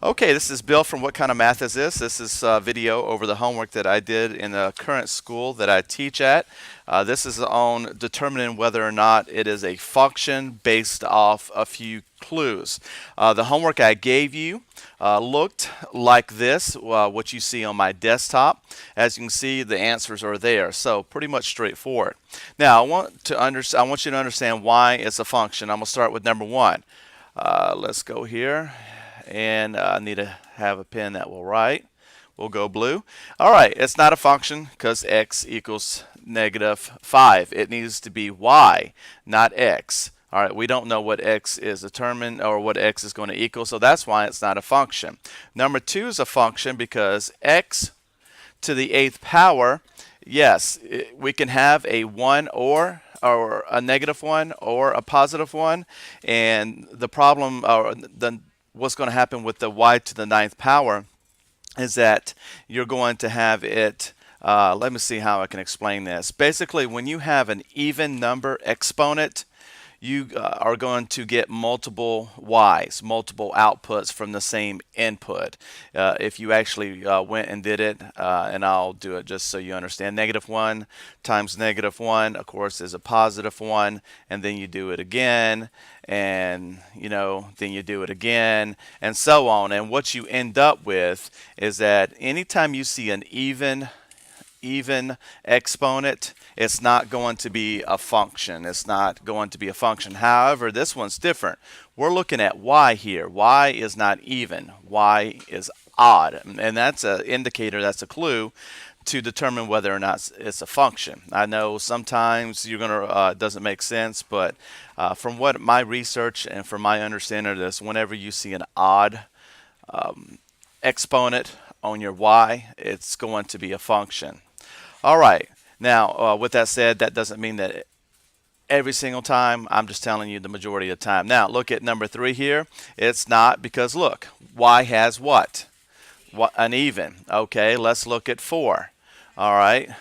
Okay, this is Bill from What Kind of Math Is This? This is a video over the homework that I did in the current school that I teach at. This is on determining whether or not it is a function based off a few clues. The homework I gave you looked like this, what you see on my desktop. As you can see, the answers are there, so pretty much straightforward. Now, I want you to understand why it's a function. I'm going to start with number one. Let's go here. And I need to have a pen that will write. We'll go blue. All right, it's not a function because x equals -5. It needs to be y, not x. All right, we don't know what x is determined or what x is going to equal, so that's why it's not a function. Number two is a function because x to the 8th power, yes, we can have a 1 or a -1 or a +1, and the problem or what's going to happen with the y to the 9th power is that you're going to have it, let me see how I can explain this. Basically, when you have an even number exponent, you are going to get multiple y's, multiple outputs from the same input. If you actually went and did it, and I'll do it just so you understand, -1 times -1, of course, is a +1, and then you do it again, and then you do it again, and so on. And what you end up with is that anytime you see an even exponent, it's not going to be a function. It's not going to be a function. However, this one's different. We're looking at y here. Y is not even. Y is odd. And that's an indicator, that's a clue to determine whether or not it's a function. I know sometimes you're going to, it doesn't make sense, but from what my research and from my understanding of this, whenever you see an odd exponent on your y, it's going to be a function. All right, now with that said, that doesn't mean that every single time. I'm just telling you the majority of the time. Now look at number 3 here. It's not, because look, y has what? An even. Okay, let's look at 4. All right,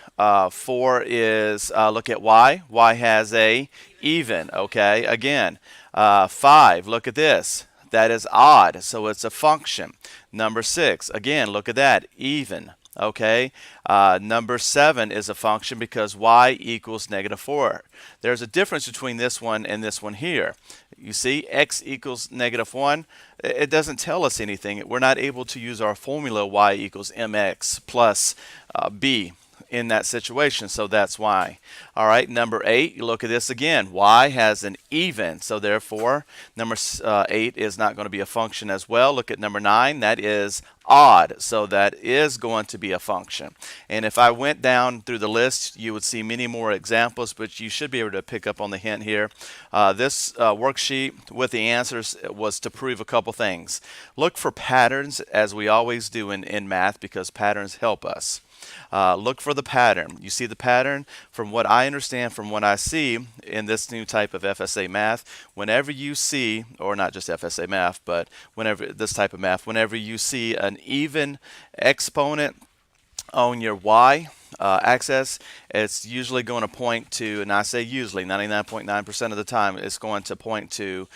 4 is, look at y. Y has a even. Okay, again, 5, look at this. That is odd, so it's a function. Number 6, again, look at that, even. Okay, number 7 is a function because y equals -4. There's a difference between this one and this one here. You see, x equals -1. It doesn't tell us anything. We're not able to use our formula y equals mx plus b in that situation, so that's why. All right, number 8, you look at this again. Y has an even, so therefore number 8 is not going to be a function as well. Look at number 9, that is odd, so that is going to be a function. And if I went down through the list, you would see many more examples, but you should be able to pick up on the hint here. This worksheet with the answers was to prove a couple things. Look for patterns, as we always do in math, because patterns help us. Look for the pattern. You see the pattern? From what I understand, from what I see in this new type of FSA math, whenever you see, or not just FSA math, but whenever this type of math, whenever you see an even exponent on your y axis, it's usually going to point to, and I say usually, 99.9% of the time, it's going to point to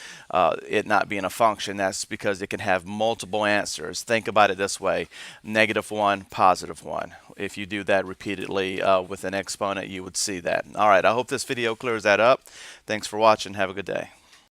it not being a function. That's because it can have multiple answers. Think about it this way: -1, +1. If you do that repeatedly with an exponent, you would see that. All right, I hope this video clears that up. Thanks for watching. Have a good day.